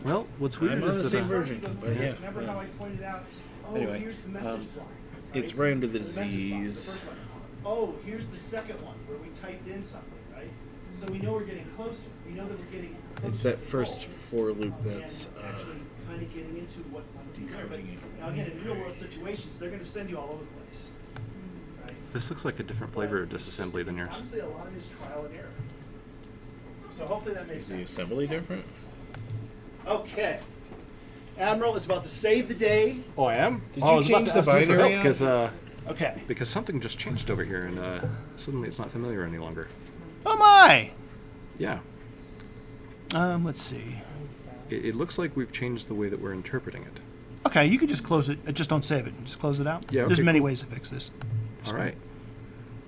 S1: Well, what's weird
S7: I'm on the
S1: is
S7: same
S1: that
S7: version, but yeah.
S3: Remember how I pointed out? Oh,
S7: Anyway,
S3: here's the message block.
S7: It's right under the
S3: message box, the
S7: disease.
S3: first one. Oh, here's the second one where we typed in something, right? So we know we're getting closer. We know that we're getting closer.
S7: It's that first for loop that's
S3: and actually kind of getting into what we learn. But
S7: decoding it.
S3: now again, in real world situations, they're going to send you all over the place. Right?
S1: this looks like a different flavor of disassembly than yours.
S3: Honestly, a lot of it is trial and error. So hopefully that makes
S7: Is the
S3: sense.
S7: assembly different?
S3: Okay. Admiral is about to save the day.
S1: Oh, I am?
S7: Did
S1: oh,
S7: you
S1: I was about
S7: change
S1: to
S7: the
S1: ask you for
S7: binary
S1: help
S7: out?
S3: Okay.
S1: because something just changed over here and suddenly it's not familiar any longer.
S3: Oh my!
S1: Yeah,
S3: Let's see.
S1: it looks like we've changed the way that we're interpreting it.
S3: Okay, you can just close it. Just don't save it. Just close it out.
S1: Yeah,
S3: There's
S1: okay,
S3: many
S1: cool.
S3: ways to fix this.
S1: All right.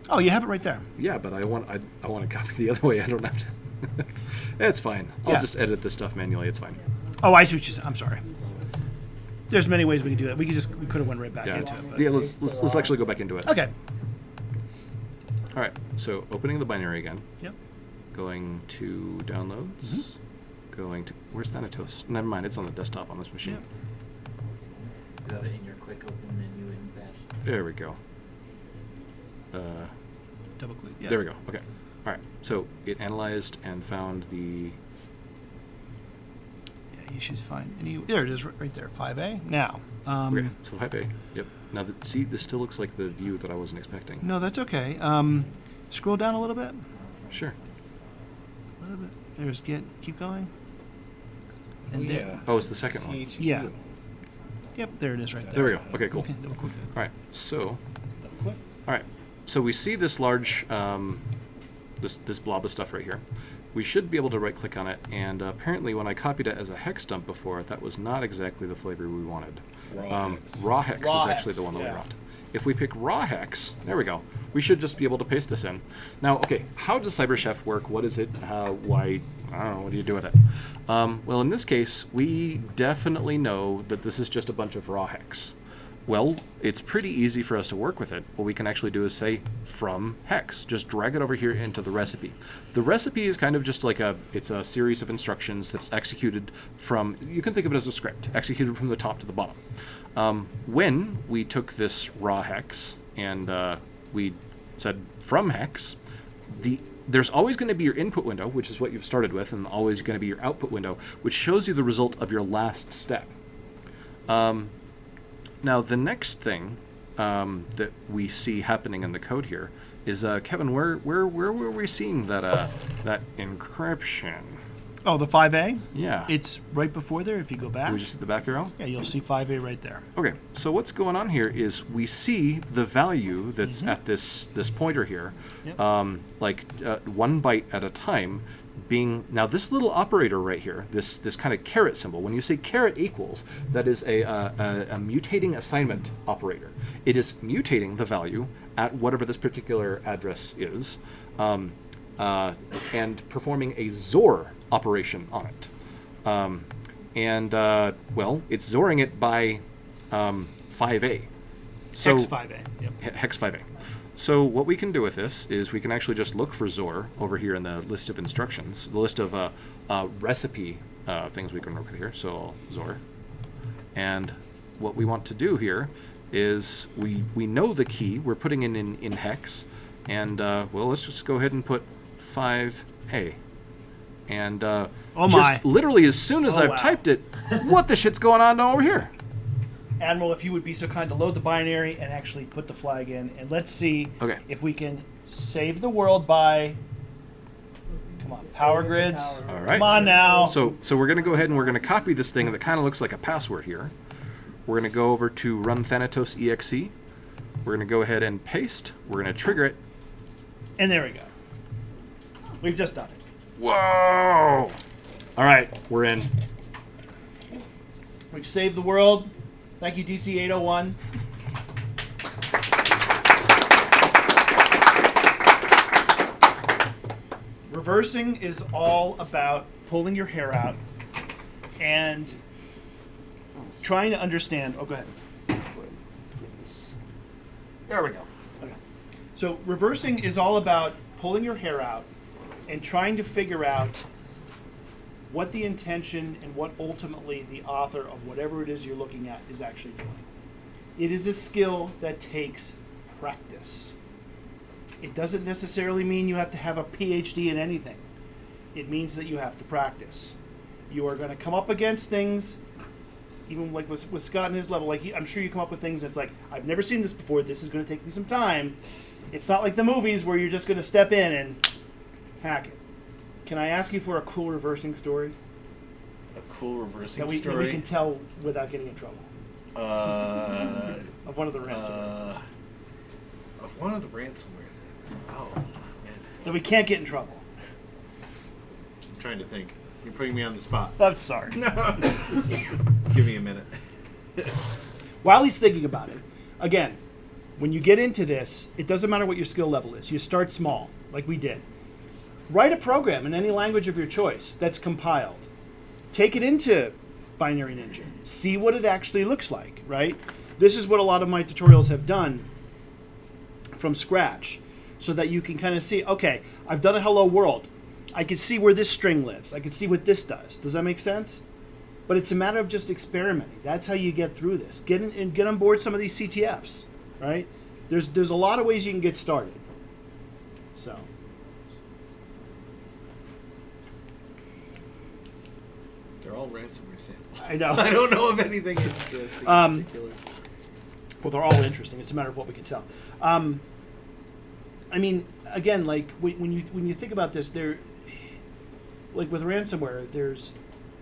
S3: Oh, you have it right there.
S1: Yeah, but I want to copy the other way. I don't have to. It's fine. I'll
S3: Yeah.
S1: just edit this stuff manually. It's fine.
S3: Oh, I see what you said. I'm sorry. There's many ways we can do that. We could have went right back
S1: Yeah.
S3: into it. But.
S1: Yeah. Let's actually go back into it.
S3: Okay.
S1: All right. So opening the binary again.
S3: Yep.
S1: Going to downloads.
S3: Mm-hmm.
S1: Going to where's Thanatos? Never mind. It's on the desktop on this machine.
S3: Yep.
S8: You have it in your quick open menu in Bash.
S1: There we go.
S3: Double click. Yeah.
S1: There we go. Okay. All right. So it analyzed and found the.
S3: Yeah, issues fine. There it is, right there. 5A. Now.
S1: Okay. So type A. Yep. Now see, this still looks like the view that I wasn't expecting.
S3: No, that's okay. Scroll down a little bit.
S1: Sure.
S3: A little bit. There's keep going. And
S7: yeah.
S3: there.
S1: Oh, it's the second one.
S7: CHQ.
S3: Yeah. Yep, there it is right there.
S1: There we go. Okay. Cool.
S3: Okay, double click.
S1: All right. So.
S3: Double click.
S1: All right. So we see this large, this blob of stuff right here. We should be able to right-click on it, and apparently when I copied it as a hex dump before, that was not exactly the flavor we wanted.
S7: Raw hex.
S1: Raw hex
S3: Raw
S1: is actually
S3: hex,
S1: the one that
S3: yeah.
S1: we rocked. if we pick raw hex, there we go. We should just be able to paste this in. Now, okay, how does CyberChef work? What is it? Why? I don't know. What do you do with it? Well, in this case, we definitely know that this is just a bunch of raw hex. Well, it's pretty easy for us to work with it. What we can actually do is say from hex. Just drag it over here into the recipe. The recipe is kind of just like it's a series of instructions that's executed from, you can think of it as a script, executed from the top to the bottom. When we took this raw hex and we said from hex, there's always going to be your input window, which is what you've started with, and always going to be your output window, which shows you the result of your last step. Now, the next thing that we see happening in the code here is, Kevin, where were we seeing that encryption?
S3: Oh, the 5A?
S1: Yeah.
S3: It's right before there, if you go back.
S1: Can we just hit the back arrow?
S3: Yeah, you'll see 5A right there.
S1: Okay, so what's going on here is we see the value that's at this pointer here,
S3: Yep.
S1: 1 byte at a time, being, now this little operator right here, this kind of caret symbol, when you say caret equals, that is a mutating assignment operator. It is mutating the value at whatever this particular address is, and performing a XOR operation on it. Well, it's XORing it by 5A. So,
S3: Hex 5A. Yep.
S1: Hex 5A. So what we can do with this is we can actually just look for XOR over here in the list of instructions, the list of recipe things we can work with here. So XOR. And what we want to do here is we know the key. We're putting it in hex. And, well, let's just go ahead and put 5A. And
S3: Oh my.
S1: just literally as soon as
S3: Oh,
S1: I've
S3: wow.
S1: typed it, what the shit's going on over here?
S3: Admiral, if you would be so kind to load the binary and actually put the flag in, and let's see
S1: Okay.
S3: if we can save the world by, come on, power grids.
S1: All right.
S3: Come on now.
S1: So we're going to go ahead and we're going to copy this thing that kind of looks like a password here. We're going to go over to run Thanatos exe. We're going to go ahead and paste. We're going to trigger it.
S3: And there we go. We've just done it.
S1: Whoa! All right, we're in.
S3: We've saved the world. Thank you, DC801. Reversing is all about pulling your hair out and trying to understand. Oh, go ahead.
S1: There we go.
S3: Okay. So reversing is all about pulling your hair out and trying to figure out what the intention and what ultimately the author of whatever it is you're looking at is actually doing. It is a skill that takes practice. It doesn't necessarily mean you have to have a PhD in anything. It means that you have to practice. You are going to come up against things, even like with Scott and his level, like I'm sure you come up with things that's like, I've never seen this before, this is going to take me some time. It's not like the movies where you're just going to step in and hack it. Can I ask you for a cool reversing story
S7: A cool reversing
S3: that we
S7: story.
S3: can tell without getting in trouble? Of one of the ransomware things.
S7: Of one of the ransomware things. Oh, man.
S3: That we can't get in trouble.
S7: I'm trying to think. You're putting me on the spot.
S3: I'm sorry.
S7: Give me a minute.
S3: While he's thinking about it, again, when you get into this, it doesn't matter what your skill level is. You start small, like we did. Write a program in any language of your choice that's compiled. Take it into Binary Ninja. See what it actually looks like, right? This is what a lot of my tutorials have done from scratch, so that you can kind of see, okay, I've done a hello world. I can see where this string lives. I can see what this does. Does that make sense? But it's a matter of just experimenting. That's how you get through this. Get in, and get on board some of these CTFs, right? There's a lot of ways you can get started. So.
S7: They're all ransomware samples.
S3: I know.
S7: I don't know of anything interesting in particular.
S3: Well, they're all interesting. It's a matter of what we can tell. I mean, again, like when you think about this, there, like with ransomware, there's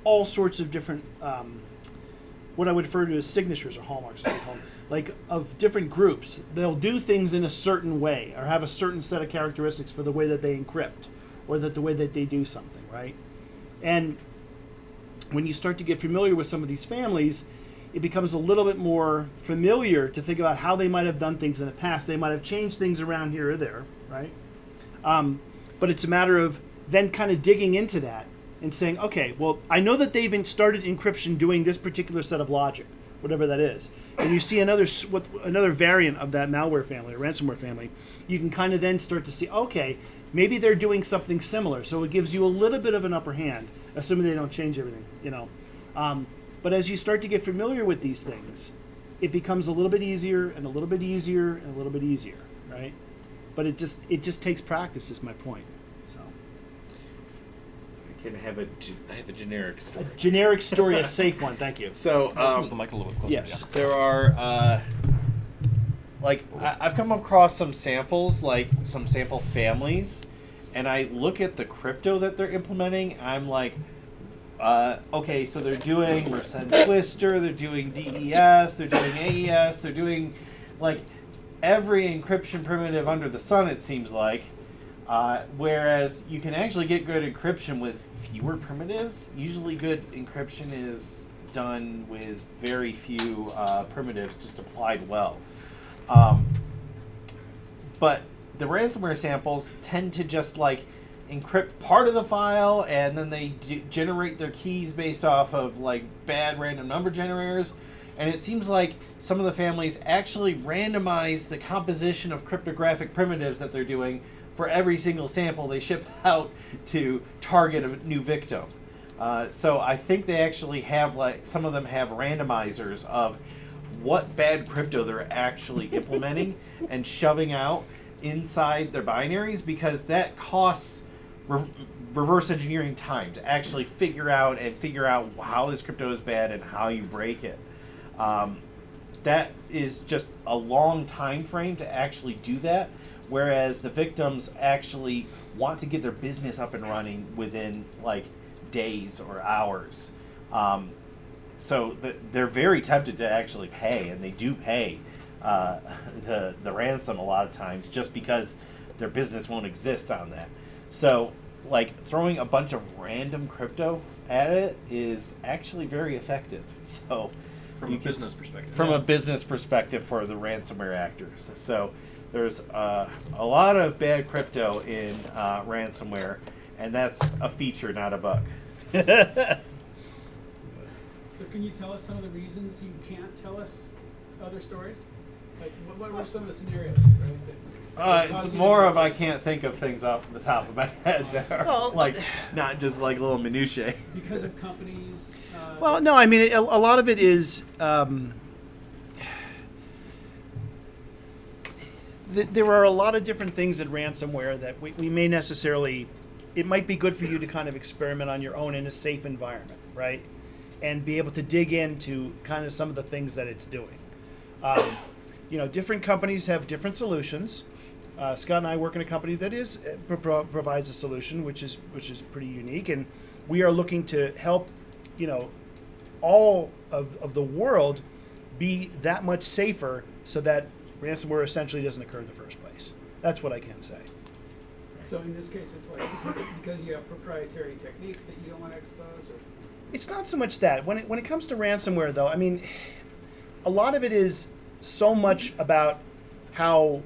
S3: all sorts of different what I would refer to as signatures or hallmarks, as they call them, like of different groups. They'll do things in a certain way or have a certain set of characteristics for the way that they encrypt or that the way that they do something, right? And when you start to get familiar with some of these families, it becomes a little bit more familiar to think about how they might have done things in the past. They might have changed things around here or there, right? But it's a matter of then kind of digging into that and saying, okay, well, I know that they've started encryption doing this particular set of logic, whatever that is. And you see another variant of that malware family or ransomware family, you can kind of then start to see, okay, maybe they're doing something similar. So it gives you a little bit of an upper hand, assuming they don't change everything, you know. But as you start to get familiar with these things, it becomes a little bit easier and a little bit easier and a little bit easier, right? But it just takes practice, is my point. So
S7: I have a generic story.
S3: a generic story, a safe one. Thank you.
S7: So
S1: Let's move the mic a little bit closer.
S3: Yes.
S1: Yeah.
S7: there are I've come across some samples, like some sample families, and I look at the crypto that they're implementing. I'm like, okay, so they're doing Merced Twister, they're doing DES, they're doing AES, they're doing like every encryption primitive under the sun, it seems like. Whereas you can actually get good encryption with fewer primitives. Usually good encryption is done with very few primitives just applied well. But the ransomware samples tend to just like encrypt part of the file, and then they generate their keys based off of like bad random number generators. And it seems like some of the families actually randomize the composition of cryptographic primitives that they're doing for every single sample they ship out to target a new victim. So I think they actually have, like, some of them have randomizers of what bad crypto they're actually implementing and shoving out inside their binaries, because that costs reverse engineering time to actually figure out how this crypto is bad and how you break it. That is just a long time frame to actually do that, whereas the victims actually want to get their business up and running within like days or hours. So they're very tempted to actually pay, and they do pay the ransom a lot of times just because their business won't exist on that. So like throwing a bunch of random crypto at it is actually very effective. So
S1: From a business perspective.
S7: From a business perspective for the ransomware actors. So there's a lot of bad crypto in ransomware, and that's a feature, not a bug.
S9: So can you tell us some of the reasons you can't tell us other stories? Like, what were some of the scenarios, right? That
S7: It's
S9: cause you
S7: more
S9: to-
S7: of I can't think of things off the top of my head that are
S3: Well,
S7: like not just like little minutiae.
S9: because of companies.
S3: Well, no, I mean, a lot of it is there are a lot of different things in ransomware that we may necessarily, it might be good for you to kind of experiment on your own in a safe environment, right? And be able to dig into kind of some of the things that it's doing. Different companies have different solutions. Scott and I work in a company that provides a solution which is pretty unique, and we are looking to help, all of the world be that much safer so that ransomware essentially doesn't occur in the first place. That's what I can say.
S9: So in this case, it's like because you have proprietary techniques that you don't want to expose, or
S3: It's not so much that. When it comes to ransomware, though, I mean, a lot of it is so much about how,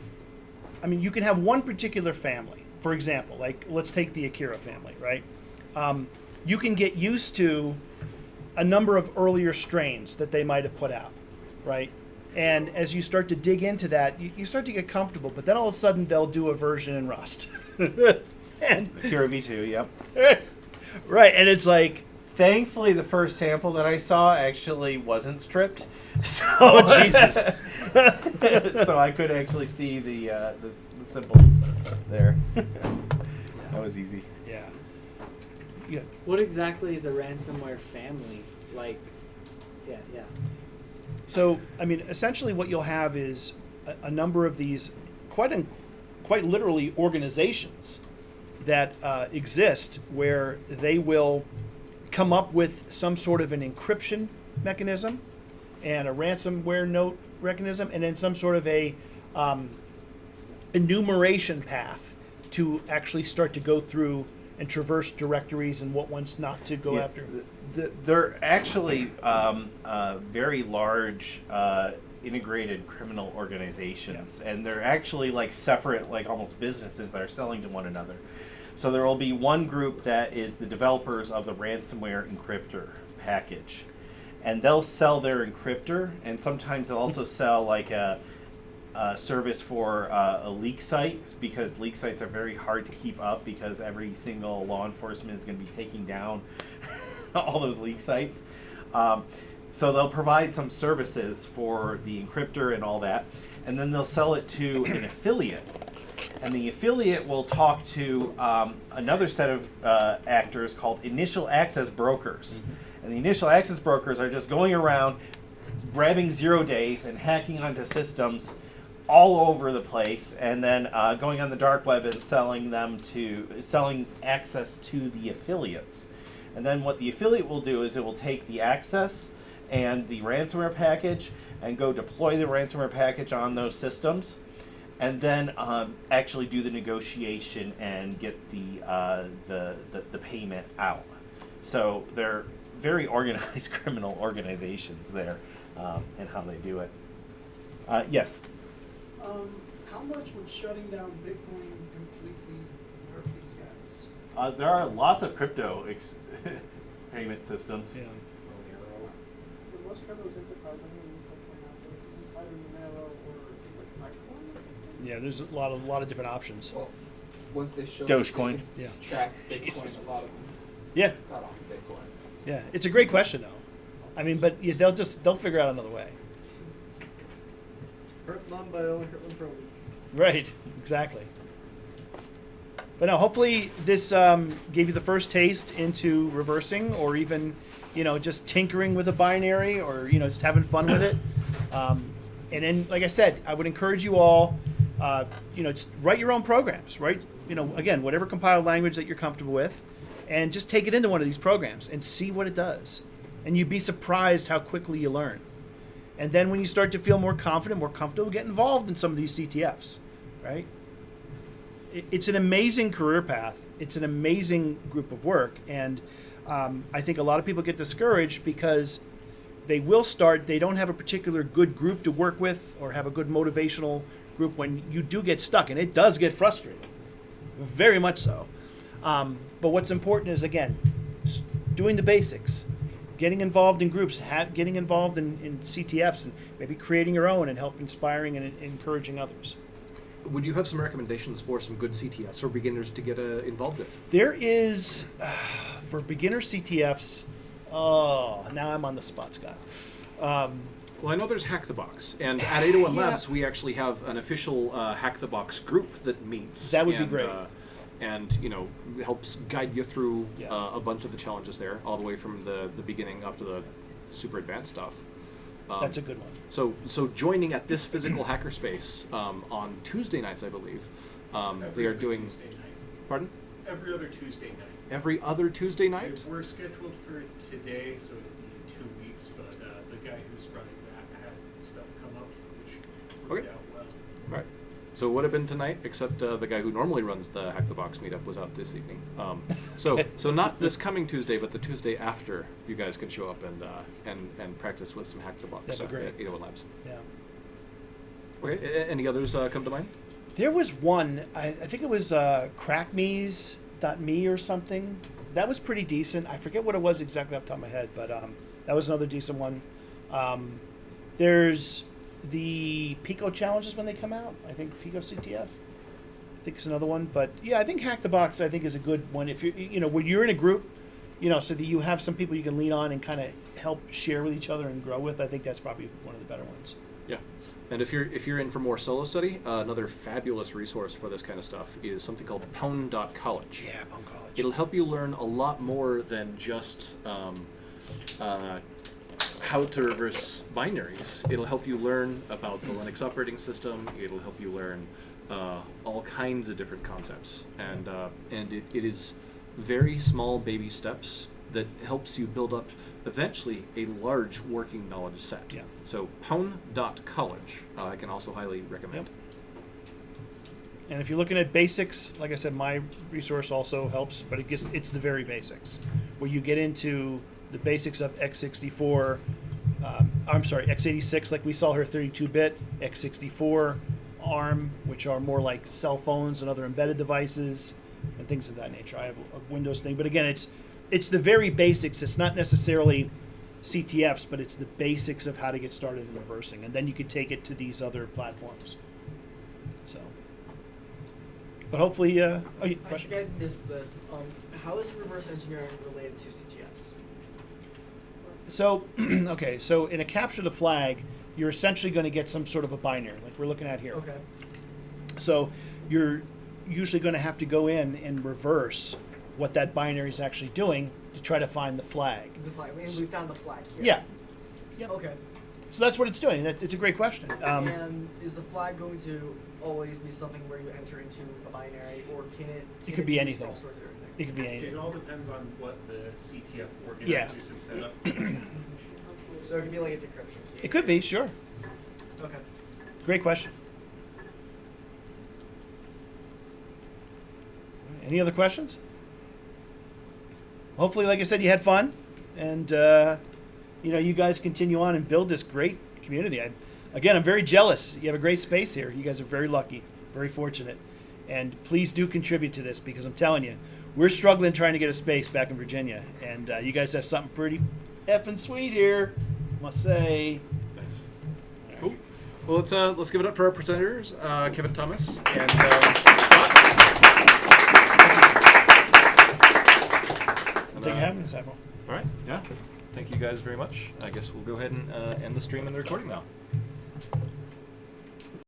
S3: I mean, you can have one particular family. For example, like let's take the Akira family, right? You can get used to a number of earlier strains that they might have put out, right? And as you start to dig into that, you start to get comfortable, but then all of a sudden they'll do a version in Rust. And
S7: Pure V2, yep.
S3: right, and it's like,
S7: Thankfully, the first sample that I saw actually wasn't stripped, so
S3: oh Jesus.
S7: so I could actually see the symbols there. That was easy.
S3: Yeah.
S4: What exactly is a ransomware family? Like, yeah.
S3: So, I mean, essentially what you'll have is a number of these quite literally organizations that exist where they will come up with some sort of an encryption mechanism and a ransomware note mechanism, and then some sort of a enumeration path to actually start to go through and traverse directories and what ones not to go
S7: Yeah,
S3: after?
S7: They're actually very large integrated criminal organizations, and they're actually like separate, like almost businesses that are selling to one another. So there will be one group that is the developers of the ransomware encryptor package, and they'll sell their encryptor, and sometimes they'll also sell like a service for a leak site, because leak sites are very hard to keep up because every single law enforcement is going to be taking down all those leak sites. So they'll provide some services for the encryptor and all that, and then they'll sell it to an affiliate. And the affiliate will talk to another set of actors called initial access brokers. And the initial access brokers are just going around grabbing 0 days and hacking onto systems all over the place, and then going on the dark web and selling access to the affiliates. And then what the affiliate will do is it will take the access and the ransomware package and go deploy the ransomware package on those systems, and then actually do the negotiation and get the payment out. So they're very organized criminal organizations there, and how they do it. Yes.
S5: How much would shutting down Bitcoin completely nerf these guys?
S7: There are lots of crypto payment systems.
S3: Yeah.
S5: The most cryptos enterprise I'm going to use Bitcoin out there. Is this either Monero or like Litecoin or something?
S3: Yeah, there's a lot of different options.
S10: Well, once they showed
S7: Dogecoin.
S3: Yeah.
S10: track Bitcoin,
S3: Jesus.
S10: a lot of them
S3: Yeah,
S10: got off Bitcoin.
S3: yeah. It's a great question though. I mean, but yeah, they'll figure out another way.
S6: Hurt them, but only hurt them for a week.
S3: Right, exactly. But no, hopefully this gave you the first taste into reversing, or even, just tinkering with a binary, or, just having fun with it. And then, like I said, I would encourage you all, just write your own programs, right? Again, whatever compiled language that you're comfortable with, and just take it into one of these programs and see what it does. And you'd be surprised how quickly you learn. And then when you start to feel more confident, more comfortable, get involved in some of these CTFs, right? It's an amazing career path. It's an amazing group of work. And I think a lot of people get discouraged because they don't have a particular good group to work with or have a good motivational group when you do get stuck. And it does get frustrating, very much so. But what's important is, again, doing the basics. Getting involved in groups, getting involved in CTFs, and maybe creating your own and help inspiring and encouraging others.
S1: Would you have some recommendations for some good CTFs for beginners to get involved with?
S3: There is, for beginner CTFs, now I'm on the spot, Scott.
S1: Well, I know there's Hack the Box, and at 801 Labs, we actually have an official Hack the Box group that meets.
S3: That would be great.
S1: And helps guide you through
S3: Yeah.
S1: a bunch of the challenges there, all the way from the beginning up to the super advanced stuff.
S3: That's a good one.
S1: So joining at this physical hackerspace on Tuesday nights, I believe, they are doing.
S2: Tuesday night.
S1: Pardon?
S2: Every other Tuesday night.
S1: Every other Tuesday night.
S2: We're scheduled for today, so it'll be 2 weeks. But the guy who's running that had stuff come up, which worked out well.
S1: Right. So it would have been tonight, except the guy who normally runs the Hack the Box meetup was out this evening. So not this coming Tuesday, but the Tuesday after, you guys can show up and practice with some Hack the Box
S3: That'd be
S1: stuff
S3: great.
S1: at 801 Labs.
S3: Yeah.
S1: Okay. Any others come to mind?
S3: There was one, I think it was crackmes.me or something. That was pretty decent. I forget what it was exactly off the top of my head, but that was another decent one. There's the Pico challenges when they come out. I think Pico CTF. I think it's another one. But yeah, I think Hack the Box, I think, is a good one. If you're, when you're in a group, so that you have some people you can lean on and kind of help share with each other and grow with, I think that's probably one of the better ones.
S1: Yeah. And if you're in for more solo study, another fabulous resource for this kind of stuff is something called Pwn.college.
S3: Yeah, Pwn College.
S1: It'll help you learn a lot more than just how to reverse binaries. It'll help you learn about the Linux operating system. It'll help you learn all kinds of different concepts, and it is very small baby steps that helps you build up eventually a large working knowledge set.
S3: Yeah.
S1: So Pwn.college, I can also highly recommend.
S3: And if you're looking at basics, like I said, my resource also helps, but it's the very basics, where you get into the basics of x64. x86, like we saw here, 32-bit, x64, ARM, which are more like cell phones and other embedded devices and things of that nature. I have a Windows thing, but again, it's the very basics. It's not necessarily CTFs, but it's the basics of how to get started in reversing, and then you could take it to these other platforms. So, but hopefully, question.
S6: I think I missed this. How is reverse engineering related to CTFs?
S3: So, okay, so in a capture the flag, you're essentially going to get some sort of a binary, like we're looking at here.
S6: Okay.
S3: So you're usually going to have to go in and reverse what that binary is actually doing to try to find the flag.
S6: The flag. And we found the flag here.
S3: Yeah. Yep.
S6: Okay.
S3: So that's what it's doing. It's a great question.
S6: And is the flag going to always be something where you enter into a binary, or can it?
S3: It could be
S6: use
S3: anything.
S6: All sorts of different things?
S3: It could be
S2: It
S3: anything.
S2: all depends on what the CTF organizers have set up.
S6: So it could be like a decryption key.
S3: It could be, sure.
S6: Okay.
S3: Great question. Any other questions? Hopefully, like I said, you had fun, and you guys continue on and build this great community. I'm very jealous. You have a great space here. You guys are very lucky, very fortunate, and please do contribute to this, because I'm telling you, we're struggling trying to get a space back in Virginia, and you guys have something pretty effing sweet here, I must say.
S1: Nice. Cool. Well, let's give it up for our presenters, Kevin Thomas and Scott.
S3: Thank you for having us, Admiral.
S1: All right. Yeah. Thank you guys very much. I guess we'll go ahead and end the stream and the recording now.